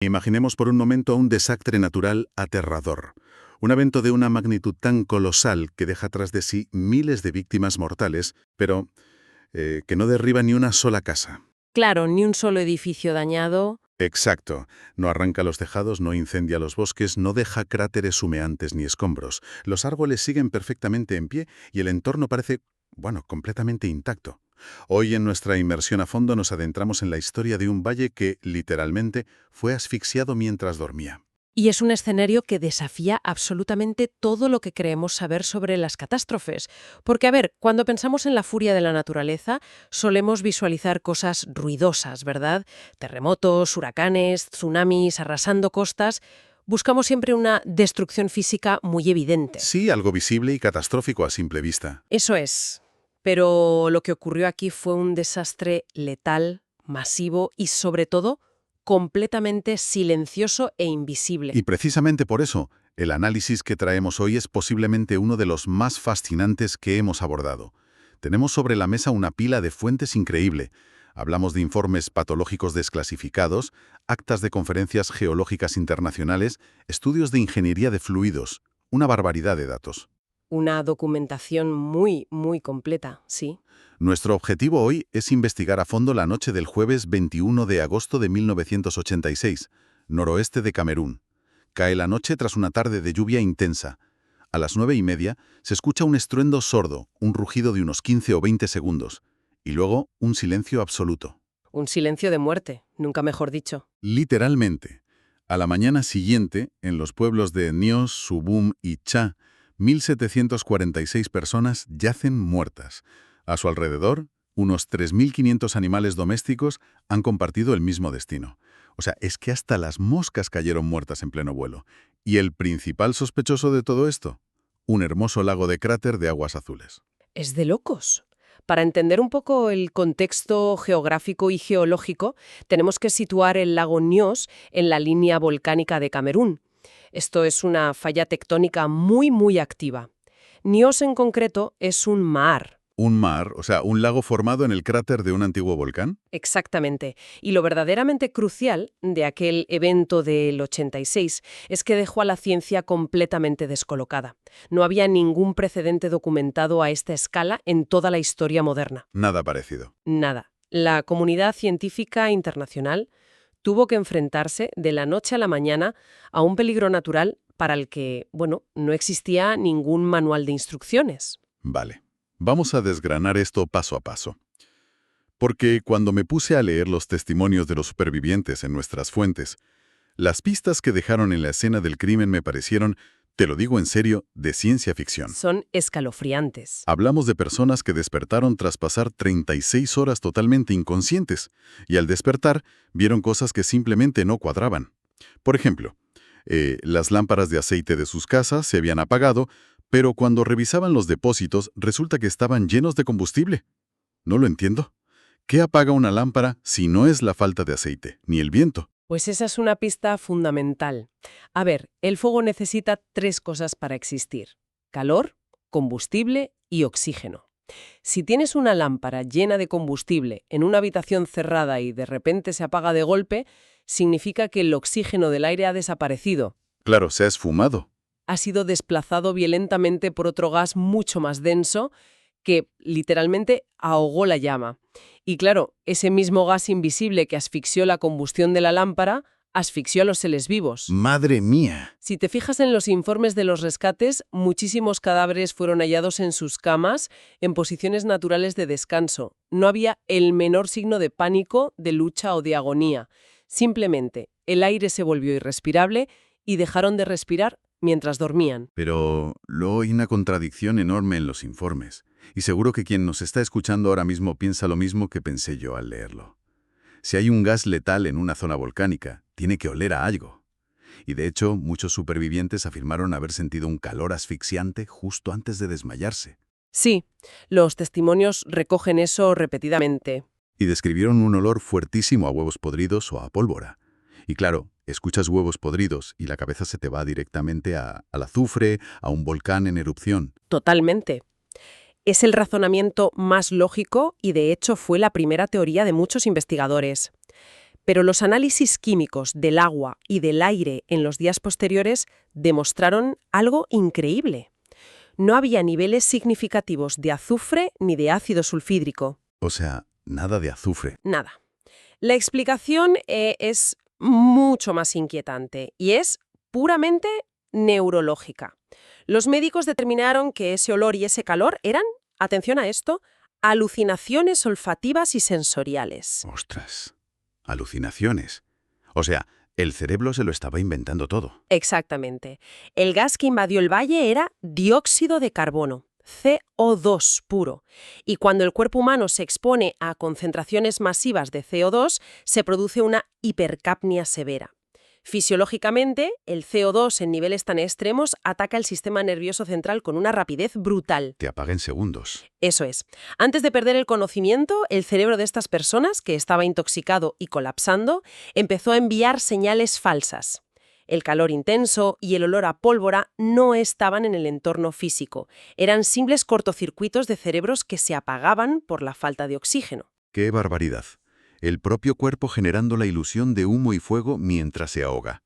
Imaginemos por un momento un desastre natural aterrador. Un evento de una magnitud tan colosal que deja tras de sí miles de víctimas mortales, pero que no derriba ni una sola casa. Claro, ni un solo edificio dañado. Exacto. No arranca los tejados, no incendia los bosques, no deja cráteres humeantes ni escombros. Los árboles siguen perfectamente en pie y el entorno parece, bueno, completamente intacto. Hoy en nuestra inmersión a fondo nos adentramos en la historia de un valle que, literalmente, fue asfixiado mientras dormía. Y es un escenario que desafía absolutamente todo lo que creemos saber sobre las catástrofes. Porque, a ver, cuando pensamos en la furia de la naturaleza, solemos visualizar cosas ruidosas, ¿verdad? Terremotos, huracanes, tsunamis, arrasando costas. Buscamos siempre una destrucción física muy evidente. Sí, algo visible y catastrófico a simple vista. Eso es. Pero lo que ocurrió aquí fue un desastre letal, masivo y, sobre todo, completamente silencioso e invisible. Y precisamente por eso, el análisis que traemos hoy es posiblemente uno de los más fascinantes que hemos abordado. Tenemos sobre la mesa una pila de fuentes increíble. Hablamos de informes patológicos desclasificados, actas de conferencias geológicas internacionales, estudios de ingeniería de fluidos, una barbaridad de datos. Una documentación muy, muy completa, sí. Nuestro objetivo hoy es investigar a fondo la noche del jueves 21 de agosto de 1986, noroeste de Camerún. Cae la noche tras una tarde de lluvia intensa. A las 9:30 se escucha un estruendo sordo, un rugido de unos 15 o 20 segundos, y luego un silencio absoluto. Un silencio de muerte, nunca mejor dicho. Literalmente. A la mañana siguiente, en los pueblos de Nios, Subum y Cha, 1.746 personas yacen muertas. A su alrededor, unos 3.500 animales domésticos han compartido el mismo destino. O sea, es que hasta las moscas cayeron muertas en pleno vuelo. ¿Y el principal sospechoso de todo esto? Un hermoso lago de cráter de aguas azules. Es de locos. Para entender un poco el contexto geográfico y geológico, tenemos que situar el lago Nyos en la línea volcánica de Camerún. Esto es una falla tectónica muy, muy activa. Nyos en concreto es un mar. ¿Un mar, o sea, un lago formado en el cráter de un antiguo volcán? Exactamente. Y lo verdaderamente crucial de aquel evento del 86 es que dejó a la ciencia completamente descolocada. No había ningún precedente documentado a esta escala en toda la historia moderna. Nada parecido. Nada. La comunidad científica internacional tuvo que enfrentarse de la noche a la mañana a un peligro natural para el que, bueno, no existía ningún manual de instrucciones. Vale. Vamos a desgranar esto paso a paso. Porque cuando me puse a leer los testimonios de los supervivientes en nuestras fuentes, las pistas que dejaron en la escena del crimen me parecieron, te lo digo en serio, de ciencia ficción. Son escalofriantes. Hablamos de personas que despertaron tras pasar 36 horas totalmente inconscientes, y al despertar vieron cosas que simplemente no cuadraban. Por ejemplo, las lámparas de aceite de sus casas se habían apagado, pero cuando revisaban los depósitos resulta que estaban llenos de combustible. No lo entiendo. ¿Qué apaga una lámpara si no es la falta de aceite, ni el viento? Pues esa es una pista fundamental. A ver, el fuego necesita 3 cosas para existir: calor, combustible y oxígeno. Si tienes una lámpara llena de combustible en una habitación cerrada y de repente se apaga de golpe, significa que el oxígeno del aire ha desaparecido. Claro, se ha esfumado. Ha sido desplazado violentamente por otro gas mucho más denso que literalmente ahogó la llama. Y claro, ese mismo gas invisible que asfixió la combustión de la lámpara, asfixió a los seres vivos. ¡Madre mía! Si te fijas en los informes de los rescates, muchísimos cadáveres fueron hallados en sus camas, en posiciones naturales de descanso. No había el menor signo de pánico, de lucha o de agonía. Simplemente, el aire se volvió irrespirable y dejaron de respirar mientras dormían. Pero luego hay una contradicción enorme en los informes. Y seguro que quien nos está escuchando ahora mismo piensa lo mismo que pensé yo al leerlo. Si hay un gas letal en una zona volcánica, tiene que oler a algo. Y de hecho, muchos supervivientes afirmaron haber sentido un calor asfixiante justo antes de desmayarse. Sí, los testimonios recogen eso repetidamente. Y describieron un olor fuertísimo a huevos podridos o a pólvora. Y claro, escuchas huevos podridos y la cabeza se te va directamente al azufre, a un volcán en erupción. Totalmente. Es el razonamiento más lógico y de hecho fue la primera teoría de muchos investigadores. Pero los análisis químicos del agua y del aire en los días posteriores demostraron algo increíble. No había niveles significativos de azufre ni de ácido sulfídrico. O sea, nada de azufre. Nada. La explicación es mucho más inquietante y es puramente neurológica. Los médicos determinaron que ese olor y ese calor eran, atención a esto, alucinaciones olfativas y sensoriales. Ostras, alucinaciones. O sea, el cerebro se lo estaba inventando todo. Exactamente. El gas que invadió el valle era dióxido de carbono, CO2 puro. Y cuando el cuerpo humano se expone a concentraciones masivas de CO2, se produce una hipercapnia severa. Fisiológicamente, el CO2 en niveles tan extremos ataca el sistema nervioso central con una rapidez brutal. Te apaga en segundos. Eso es. Antes de perder el conocimiento, el cerebro de estas personas, que estaba intoxicado y colapsando, empezó a enviar señales falsas. El calor intenso y el olor a pólvora no estaban en el entorno físico. Eran simples cortocircuitos de cerebros que se apagaban por la falta de oxígeno. ¡Qué barbaridad! El propio cuerpo generando la ilusión de humo y fuego mientras se ahoga.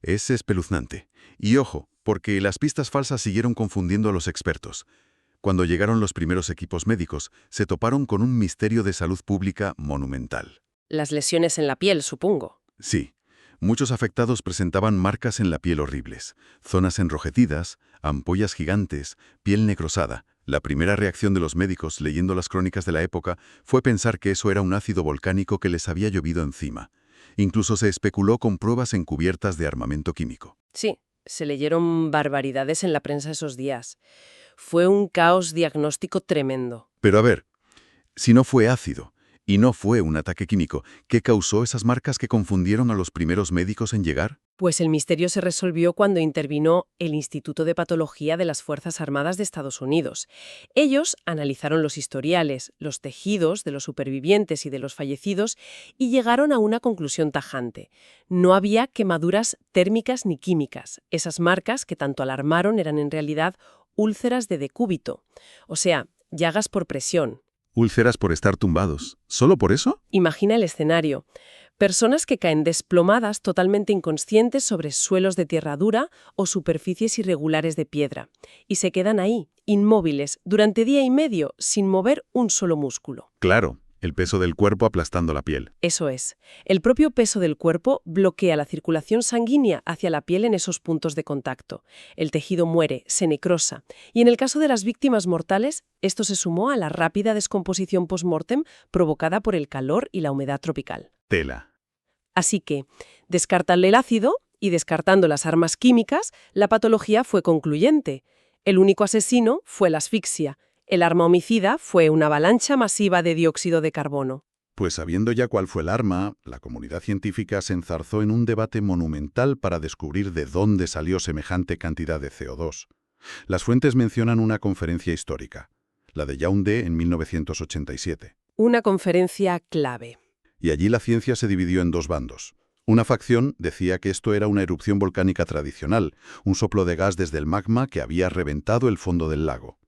Es espeluznante. Y ojo, porque las pistas falsas siguieron confundiendo a los expertos. Cuando llegaron los primeros equipos médicos, se toparon con un misterio de salud pública monumental. Las lesiones en la piel, supongo. Sí, muchos afectados presentaban marcas en la piel horribles, zonas enrojecidas, ampollas gigantes, piel necrosada. La primera reacción de los médicos, leyendo las crónicas de la época, fue pensar que eso era un ácido volcánico que les había llovido encima. Incluso se especuló con pruebas encubiertas de armamento químico. Sí, se leyeron barbaridades en la prensa esos días. Fue un caos diagnóstico tremendo. Pero a ver, si no fue ácido, y no fue un ataque químico, ¿qué causó esas marcas que confundieron a los primeros médicos en llegar? Pues el misterio se resolvió cuando intervino el Instituto de Patología de las Fuerzas Armadas de Estados Unidos. Ellos analizaron los historiales, los tejidos de los supervivientes y de los fallecidos y llegaron a una conclusión tajante. No había quemaduras térmicas ni químicas. Esas marcas que tanto alarmaron eran en realidad úlceras de decúbito, o sea, llagas por presión. Úlceras por estar tumbados. ¿Solo por eso? Imagina el escenario. Personas que caen desplomadas totalmente inconscientes sobre suelos de tierra dura o superficies irregulares de piedra, y se quedan ahí, inmóviles, durante día y medio, sin mover un solo músculo. Claro, el peso del cuerpo aplastando la piel. Eso es. El propio peso del cuerpo bloquea la circulación sanguínea hacia la piel en esos puntos de contacto. El tejido muere, se necrosa. Y en el caso de las víctimas mortales, esto se sumó a la rápida descomposición post-mortem provocada por el calor y la humedad tropical. Tela. Así que, descartando el ácido y descartando las armas químicas, la patología fue concluyente. El único asesino fue la asfixia. El arma homicida fue una avalancha masiva de dióxido de carbono. Pues sabiendo ya cuál fue el arma, la comunidad científica se enzarzó en un debate monumental para descubrir de dónde salió semejante cantidad de CO2. Las fuentes mencionan una conferencia histórica, la de Yaoundé en 1987. Una conferencia clave. Y allí la ciencia se dividió en dos bandos. Una facción decía que esto era una erupción volcánica tradicional, un soplo de gas desde el magma que había reventado el fondo del lago.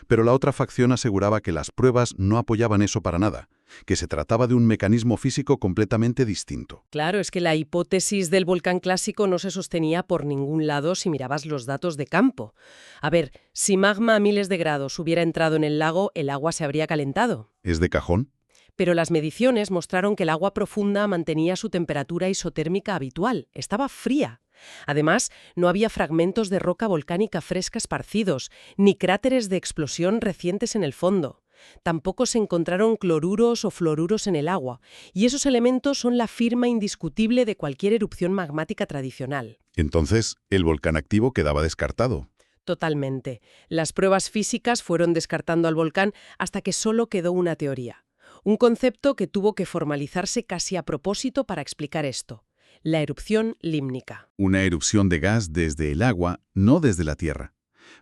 Pero la otra facción aseguraba que las pruebas no apoyaban eso para nada, que se trataba de un mecanismo físico completamente distinto. Claro, es que la hipótesis del volcán clásico no se sostenía por ningún lado si mirabas los datos de campo. A ver, si magma a miles de grados hubiera entrado en el lago, el agua se habría calentado. ¿Es de cajón? Pero las mediciones mostraron que el agua profunda mantenía su temperatura isotérmica habitual, estaba fría. Además, no había fragmentos de roca volcánica fresca esparcidos, ni cráteres de explosión recientes en el fondo. Tampoco se encontraron cloruros o fluoruros en el agua, y esos elementos son la firma indiscutible de cualquier erupción magmática tradicional. Entonces, el volcán activo quedaba descartado. Totalmente. Las pruebas físicas fueron descartando al volcán hasta que solo quedó una teoría. Un concepto que tuvo que formalizarse casi a propósito para explicar esto. La erupción límnica. Una erupción de gas desde el agua, no desde la Tierra.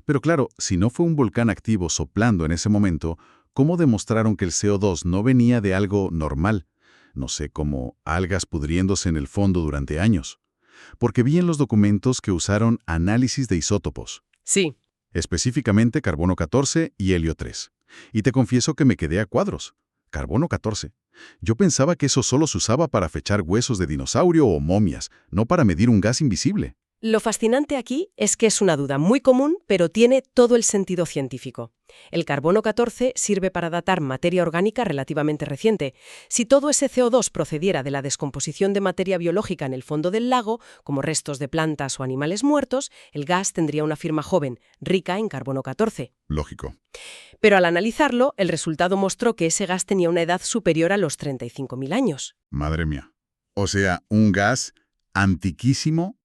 Pero claro, si no fue un volcán activo soplando en ese momento, ¿cómo demostraron que el CO2 no venía de algo normal? No sé, como algas pudriéndose en el fondo durante años. Porque vi en los documentos que usaron análisis de isótopos. Sí. Específicamente carbono 14 y helio 3. Y te confieso que me quedé a cuadros. Carbono 14. Yo pensaba que eso solo se usaba para fechar huesos de dinosaurio o momias, no para medir un gas invisible. Lo fascinante aquí es que es una duda muy común, pero tiene todo el sentido científico. El carbono 14 sirve para datar materia orgánica relativamente reciente. Si todo ese CO2 procediera de la descomposición de materia biológica en el fondo del lago, como restos de plantas o animales muertos, el gas tendría una firma joven, rica en carbono 14. Lógico. Pero al analizarlo, el resultado mostró que ese gas tenía una edad superior a los 35.000 años. Madre mía. O sea, un gas antiquísimo,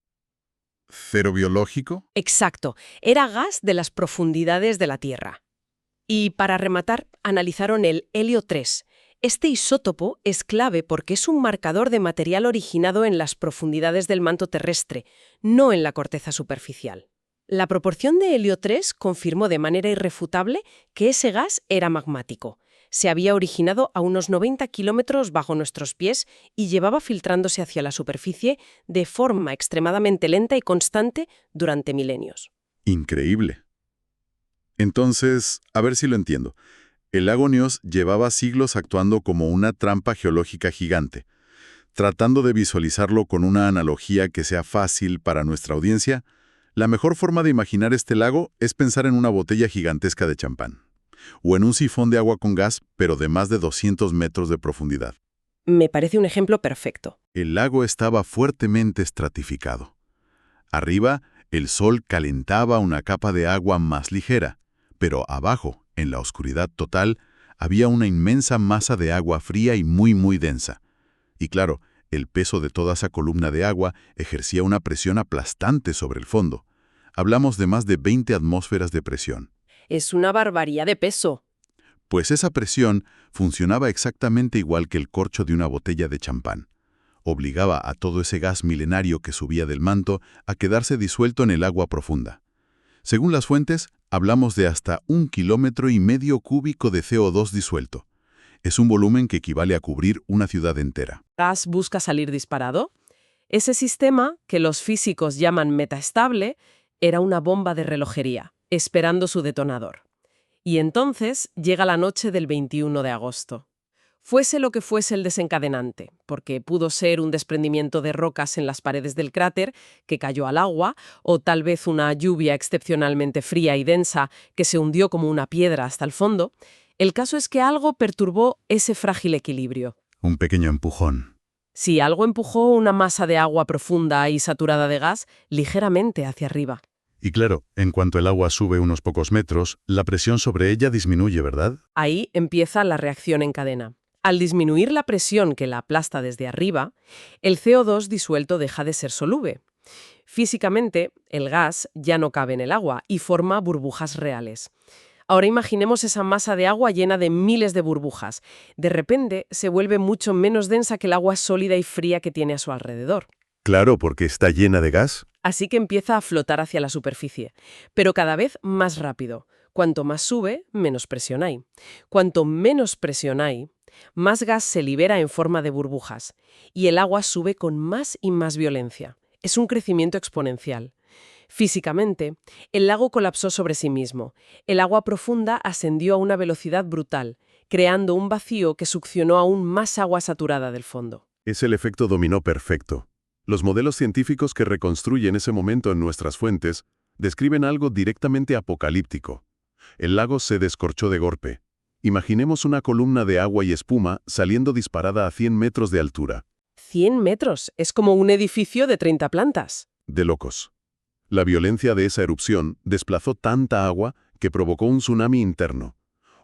cero biológico. Exacto, era gas de las profundidades de la Tierra. Y para rematar, analizaron el helio 3. Este isótopo es clave porque es un marcador de material originado en las profundidades del manto terrestre, no en la corteza superficial. La proporción de helio 3 confirmó de manera irrefutable que ese gas era magmático. Se había originado a unos 90 kilómetros bajo nuestros pies y llevaba filtrándose hacia la superficie de forma extremadamente lenta y constante durante milenios. Increíble. Entonces, a ver si lo entiendo. El lago Nyos llevaba siglos actuando como una trampa geológica gigante. Tratando de visualizarlo con una analogía que sea fácil para nuestra audiencia, la mejor forma de imaginar este lago es pensar en una botella gigantesca de champán, o en un sifón de agua con gas, pero de más de 200 metros de profundidad. Me parece un ejemplo perfecto. El lago estaba fuertemente estratificado. Arriba, el sol calentaba una capa de agua más ligera, pero abajo, en la oscuridad total, había una inmensa masa de agua fría y muy densa. Y claro, el peso de toda esa columna de agua ejercía una presión aplastante sobre el fondo. Hablamos de más de 20 atmósferas de presión. Es una barbaridad de peso. Pues esa presión funcionaba exactamente igual que el corcho de una botella de champán. Obligaba a todo ese gas milenario que subía del manto a quedarse disuelto en el agua profunda. Según las fuentes, hablamos de hasta 1,5 kilómetros cúbico de CO2 disuelto. Es un volumen que equivale a cubrir una ciudad entera. ¿Gas busca salir disparado? Ese sistema, que los físicos llaman metaestable, era una bomba de relojería, esperando su detonador. Y entonces llega la noche del 21 de agosto. Fuese lo que fuese el desencadenante, porque pudo ser un desprendimiento de rocas en las paredes del cráter que cayó al agua, o tal vez una lluvia excepcionalmente fría y densa que se hundió como una piedra hasta el fondo. El caso es que algo perturbó ese frágil equilibrio. Un pequeño empujón. Sí, algo empujó una masa de agua profunda y saturada de gas ligeramente hacia arriba. Y claro, en cuanto el agua sube unos pocos metros, la presión sobre ella disminuye, ¿verdad? Ahí empieza la reacción en cadena. Al disminuir la presión que la aplasta desde arriba, el CO2 disuelto deja de ser soluble. Físicamente, el gas ya no cabe en el agua y forma burbujas reales. Ahora imaginemos esa masa de agua llena de miles de burbujas. De repente se vuelve mucho menos densa que el agua sólida y fría que tiene a su alrededor. Claro, porque está llena de gas. Así que empieza a flotar hacia la superficie, pero cada vez más rápido. Cuanto más sube, menos presión hay. Cuanto menos presión hay, más gas se libera en forma de burbujas, y el agua sube con más y más violencia. Es un crecimiento exponencial. Físicamente, el lago colapsó sobre sí mismo. El agua profunda ascendió a una velocidad brutal, creando un vacío que succionó aún más agua saturada del fondo. Es el efecto dominó perfecto. Los modelos científicos que reconstruyen ese momento en nuestras fuentes describen algo directamente apocalíptico. El lago se descorchó de golpe. Imaginemos una columna de agua y espuma saliendo disparada a 100 metros de altura. 100 metros, es como un edificio de 30 plantas. De locos. La violencia de esa erupción desplazó tanta agua que provocó un tsunami interno.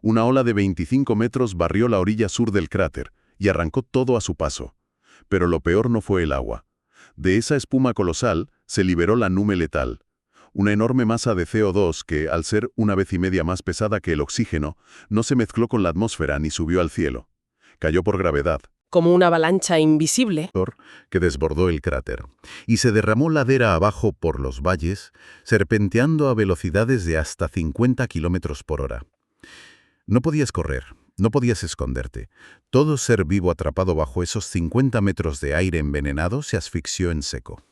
Una ola de 25 metros barrió la orilla sur del cráter y arrancó todo a su paso. Pero lo peor no fue el agua. De esa espuma colosal se liberó la nube letal, una enorme masa de CO2 que, al ser 1,5 veces más pesada que el oxígeno, no se mezcló con la atmósfera ni subió al cielo. Cayó por gravedad. Como una avalancha invisible. Que desbordó el cráter y se derramó ladera abajo por los valles, serpenteando a velocidades de hasta 50 kilómetros por hora. No podías correr, no podías esconderte. Todo ser vivo atrapado bajo esos 50 metros de aire envenenado se asfixió en seco.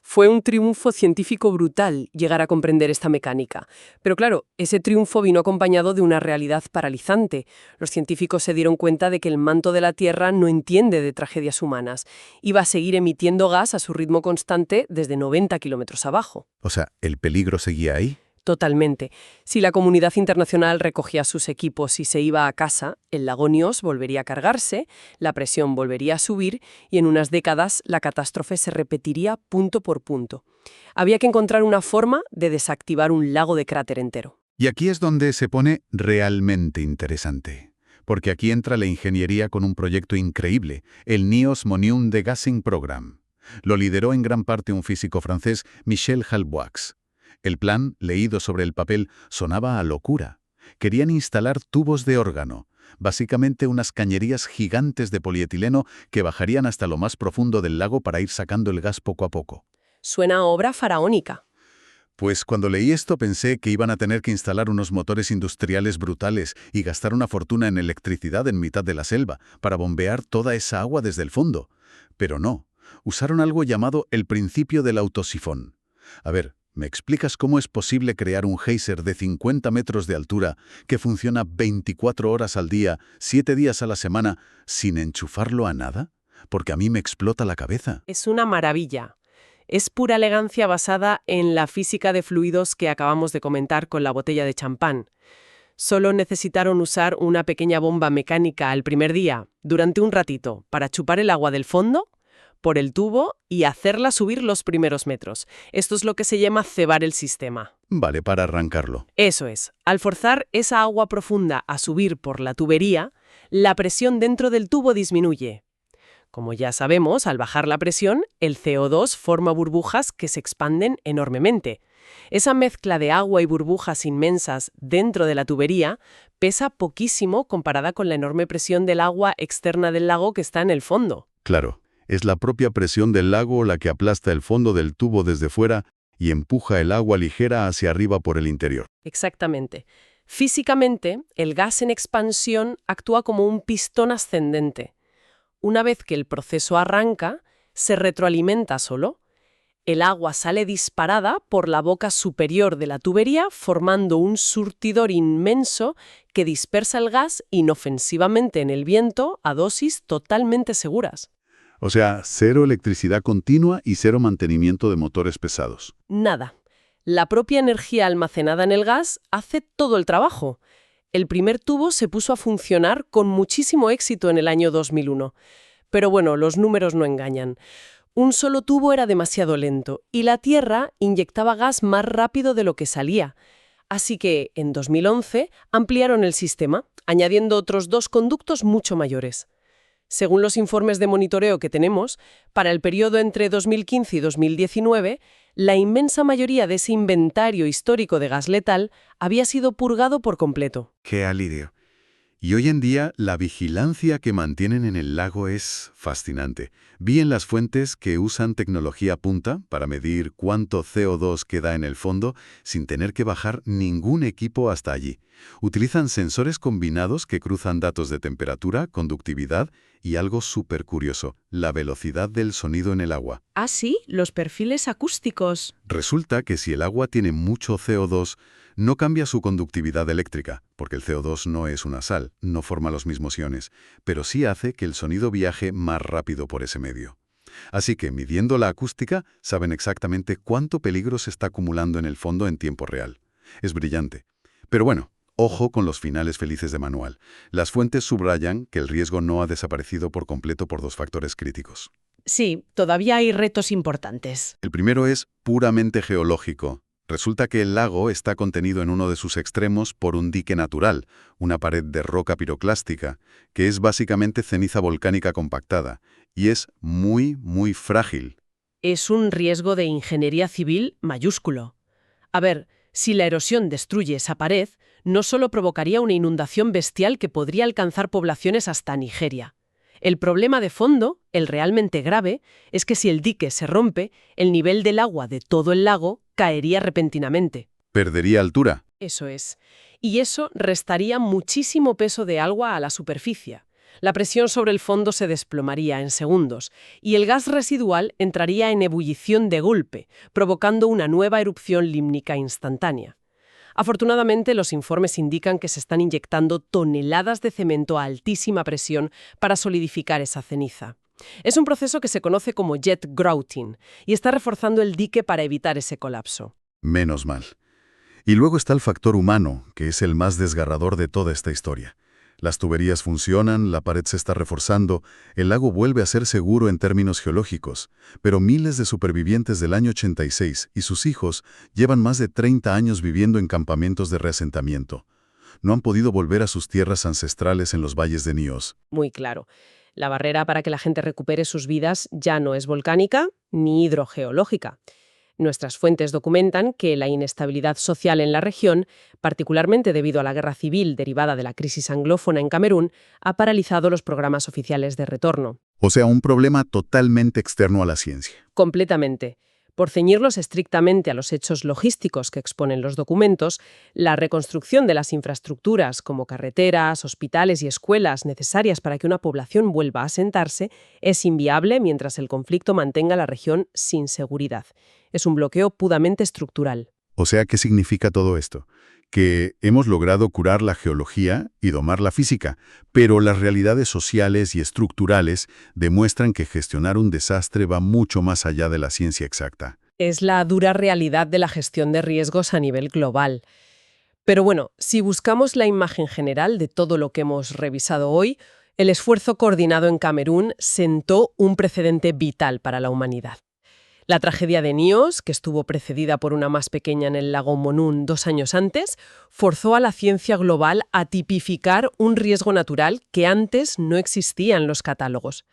Fue un triunfo científico brutal llegar a comprender esta mecánica. Pero claro, ese triunfo vino acompañado de una realidad paralizante. Los científicos se dieron cuenta de que el manto de la Tierra no entiende de tragedias humanas. Iba a seguir emitiendo gas a su ritmo constante desde 90 kilómetros abajo. O sea, ¿el peligro seguía ahí? Totalmente. Si la comunidad internacional recogía sus equipos y se iba a casa, el lago Nyos volvería a cargarse, la presión volvería a subir y en unas décadas la catástrofe se repetiría punto por punto. Había que encontrar una forma de desactivar un lago de cráter entero. Y aquí es donde se pone realmente interesante. Porque aquí entra la ingeniería con un proyecto increíble, el Nyos Monum de Gassing Program. Lo lideró en gran parte un físico francés, Michel Halboix. El plan, leído sobre el papel, sonaba a locura. Querían instalar tubos de órgano, básicamente unas cañerías gigantes de polietileno que bajarían hasta lo más profundo del lago para ir sacando el gas poco a poco. Suena a obra faraónica. Pues cuando leí esto pensé que iban a tener que instalar unos motores industriales brutales y gastar una fortuna en electricidad en mitad de la selva para bombear toda esa agua desde el fondo. Pero no, usaron algo llamado el principio del autosifón. A ver, ¿me explicas cómo es posible crear un geyser de 50 metros de altura que funciona 24 horas al día, 7 días a la semana, sin enchufarlo a nada? Porque a mí me explota la cabeza. Es una maravilla. Es pura elegancia basada en la física de fluidos que acabamos de comentar con la botella de champán. Solo necesitaron usar una pequeña bomba mecánica el primer día, durante un ratito, para chupar el agua del fondo por el tubo y hacerla subir los primeros metros. Esto es lo que se llama cebar el sistema. Vale, para arrancarlo. Eso es. Al forzar esa agua profunda a subir por la tubería, la presión dentro del tubo disminuye. Como ya sabemos, al bajar la presión, el CO2 forma burbujas que se expanden enormemente. Esa mezcla de agua y burbujas inmensas dentro de la tubería pesa poquísimo comparada con la enorme presión del agua externa del lago que está en el fondo. Claro, es la propia presión del lago la que aplasta el fondo del tubo desde fuera y empuja el agua ligera hacia arriba por el interior. Exactamente. Físicamente, el gas en expansión actúa como un pistón ascendente. Una vez que el proceso arranca, se retroalimenta solo. El agua sale disparada por la boca superior de la tubería, formando un surtidor inmenso que dispersa el gas inofensivamente en el viento a dosis totalmente seguras. O sea, cero electricidad continua y cero mantenimiento de motores pesados. Nada. La propia energía almacenada en el gas hace todo el trabajo. El primer tubo se puso a funcionar con muchísimo éxito en el año 2001. Pero bueno, los números no engañan. Un solo tubo era demasiado lento y la Tierra inyectaba gas más rápido de lo que salía. Así que, en 2011, ampliaron el sistema, añadiendo otros 2 conductos mucho mayores. Según los informes de monitoreo que tenemos, para el periodo entre 2015 y 2019, la inmensa mayoría de ese inventario histórico de gas letal había sido purgado por completo. ¡Qué alivio! Y hoy en día la vigilancia que mantienen en el lago es fascinante. Vi en las fuentes que usan tecnología punta para medir cuánto CO2 queda en el fondo sin tener que bajar ningún equipo hasta allí. Utilizan sensores combinados que cruzan datos de temperatura, conductividad y algo súper curioso, la velocidad del sonido en el agua. Ah, sí, los perfiles acústicos. Resulta que si el agua tiene mucho CO2, no cambia su conductividad eléctrica, porque el CO2 no es una sal, no forma los mismos iones, pero sí hace que el sonido viaje más rápido por ese medio. Así que, midiendo la acústica, saben exactamente cuánto peligro se está acumulando en el fondo en tiempo real. Es brillante. Pero bueno, ojo con los finales felices de manual. Las fuentes subrayan que el riesgo no ha desaparecido por completo por 2 factores críticos. Sí, todavía hay retos importantes. El primero es puramente geológico. Resulta que el lago está contenido en uno de sus extremos por un dique natural, una pared de roca piroclástica, que es básicamente ceniza volcánica compactada, y es muy, muy frágil. Es un riesgo de ingeniería civil mayúsculo. A ver, si la erosión destruye esa pared, no solo provocaría una inundación bestial que podría alcanzar poblaciones hasta Nigeria. El problema de fondo, el realmente grave, es que si el dique se rompe, el nivel del agua de todo el lago caería repentinamente. Perdería altura. Eso es. Y eso restaría muchísimo peso de agua a la superficie. La presión sobre el fondo se desplomaría en segundos y el gas residual entraría en ebullición de golpe, provocando una nueva erupción límnica instantánea. Afortunadamente, los informes indican que se están inyectando toneladas de cemento a altísima presión para solidificar esa ceniza. Es un proceso que se conoce como jet grouting y está reforzando el dique para evitar ese colapso. Menos mal. Y luego está el factor humano, que es el más desgarrador de toda esta historia. Las tuberías funcionan, la pared se está reforzando, el lago vuelve a ser seguro en términos geológicos, pero miles de supervivientes del año 86 y sus hijos llevan más de 30 años viviendo en campamentos de reasentamiento. No han podido volver a sus tierras ancestrales en los valles de Nios. Muy claro. La barrera para que la gente recupere sus vidas ya no es volcánica ni hidrogeológica. Nuestras fuentes documentan que la inestabilidad social en la región, particularmente debido a la guerra civil derivada de la crisis anglófona en Camerún, ha paralizado los programas oficiales de retorno. O sea, un problema totalmente externo a la ciencia. Completamente. Por ceñirlos estrictamente a los hechos logísticos que exponen los documentos, la reconstrucción de las infraestructuras como carreteras, hospitales y escuelas necesarias para que una población vuelva a asentarse es inviable mientras el conflicto mantenga la región sin seguridad. Es un bloqueo puramente estructural. O sea, ¿qué significa todo esto? Que hemos logrado curar la geología y domar la física, pero las realidades sociales y estructurales demuestran que gestionar un desastre va mucho más allá de la ciencia exacta. Es la dura realidad de la gestión de riesgos a nivel global. Pero bueno, si buscamos la imagen general de todo lo que hemos revisado hoy, el esfuerzo coordinado en Camerún sentó un precedente vital para la humanidad. La tragedia de Nios, que estuvo precedida por una más pequeña en el lago Monún 2 años antes, forzó a la ciencia global a tipificar un riesgo natural que antes no existía en los catálogos.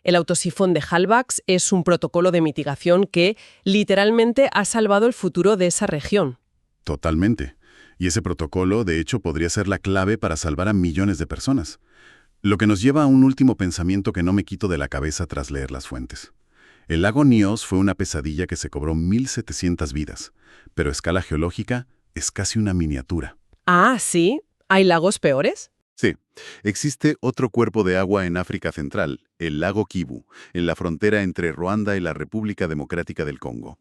El autosifón de Halifax es un protocolo de mitigación que literalmente ha salvado el futuro de esa región. Totalmente. Y ese protocolo, de hecho, podría ser la clave para salvar a millones de personas. Lo que nos lleva a un último pensamiento que no me quito de la cabeza tras leer las fuentes. El lago Nios fue una pesadilla que se cobró 1.700 vidas, pero a escala geológica es casi una miniatura. Ah, ¿sí? ¿Hay lagos peores? Sí, existe otro cuerpo de agua en África Central, el lago Kivu, en la frontera entre Ruanda y la República Democrática del Congo.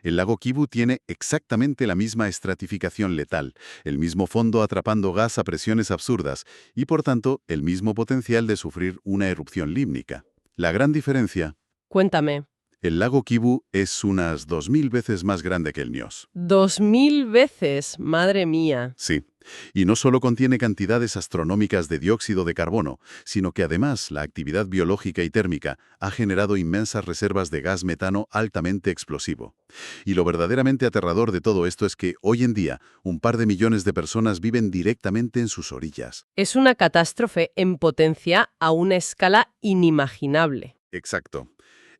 El lago Kivu tiene exactamente la misma estratificación letal, el mismo fondo atrapando gas a presiones absurdas y, por tanto, el mismo potencial de sufrir una erupción límnica. La gran diferencia... Cuéntame. El lago Kivu es unas 2000 veces más grande que el Nios. 2000 veces, madre mía. Sí, y no solo contiene cantidades astronómicas de dióxido de carbono, sino que además la actividad biológica y térmica ha generado inmensas reservas de gas metano altamente explosivo. Y lo verdaderamente aterrador de todo esto es que hoy en día un par de millones de personas viven directamente en sus orillas. Es una catástrofe en potencia a una escala inimaginable. Exacto.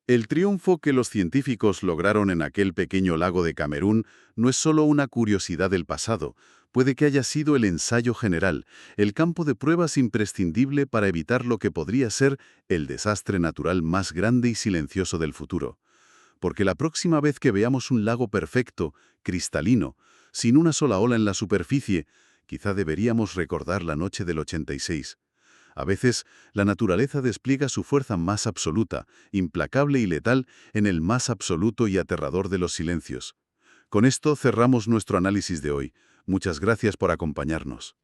El triunfo que los científicos lograron en aquel pequeño lago de Camerún no es solo una curiosidad del pasado, puede que haya sido el ensayo general, el campo de pruebas imprescindible para evitar lo que podría ser el desastre natural más grande y silencioso del futuro. Porque la próxima vez que veamos un lago perfecto, cristalino, sin una sola ola en la superficie, quizá deberíamos recordar la noche del 86. A veces, la naturaleza despliega su fuerza más absoluta, implacable y letal en el más absoluto y aterrador de los silencios. Con esto cerramos nuestro análisis de hoy. Muchas gracias por acompañarnos.